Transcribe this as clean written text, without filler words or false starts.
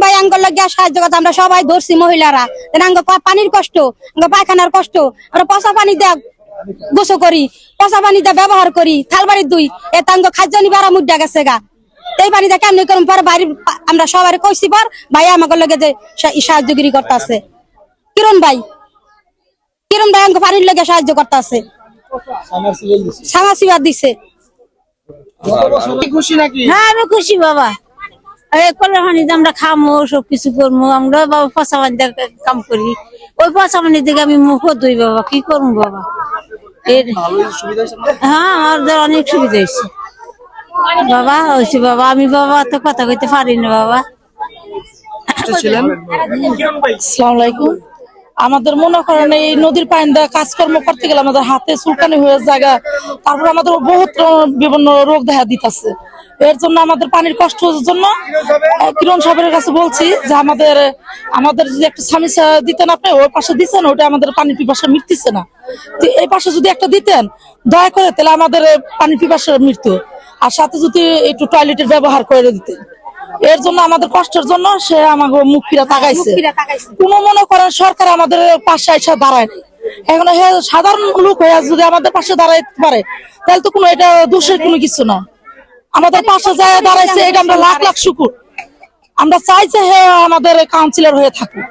ভাই আঙ্গল লাগিয়া সাহায্য করতে আমরা সবাই ধরছি মহিলারা পানির কষ্ট পায়খানার কষ্ট আমরা পচা পানি দেয়া গোসল করি পচা পানি দেয়া ব্যবহার করি থালবাড়ির দুই এটা খাদ্য নিবারা মুদ্রা গেছে গা এই পানিটা কেমনি করুন পর বাড়ির আমরা সবাই কইছি পর ভাই আমাকে লগে যে সাহায্যগিরি করতে আছে কিরণ ভাই আমাকে পানির লগে সাহায্য করতে আছে সামাসিবাদ দিছে। হ্যাঁ আমি খুশি বাবা কলের পানি আমরা খামো সবকিছু করবো আমরা বাবা পচা পানি কাম করি ওই পচা পানি থেকে আমি মুখ ধুই বাবা কি করবো বাবা হ্যাঁ আমাদের অনেক সুবিধা হয়েছে বাবা হয়েছে বাবা আমি বাবা তো কথা কইতে পারি না বাবা। আসসালামাইকুম আমাদের মনে করেন এই নদীর পানি দেওয়া কাজকর্ম করতে গেলে আমাদের হাতে চুলকানি হয়ে জায়গা তারপর আমাদের বহুত বিভিন্ন রোগ দেখা দিতেছে এর জন্য আমাদের পানির কষ্টের জন্য কিরণ সাহেবের কাছে বলছি যে আমাদের যদি একটা সামিসা দিতেন আপনি ওই পাশে দিচ্ছেন ওটা আমাদের পানির পিপাসা মিটতেছে না এই পাশে যদি একটা দিতেন দয়া করে তাহলে আমাদের পানির পিপাসা মৃত্যু আর সাথে যদি একটু টয়লেটের ব্যবহার করে দিতেন এর জন্য আমাদের কষ্টের জন্য সে আমাকে মুখ ফিরা তাকাইছে কোনো মনে করেন সরকার আমাদের পাশে এসে দাঁড়ায় নাই এখন সাধারণ লোক হয়ে যদি আমাদের পাশে দাঁড়াইতে পারে তাহলে তো কোনো এটা দোষের কোনো কিছু না আমাদের পাশে যায় দাঁড়াইছে এটা আমরা লাখ লাখ শুকুর আমরা চাই যে আমাদের কাউন্সিলর হয়ে থাকুক।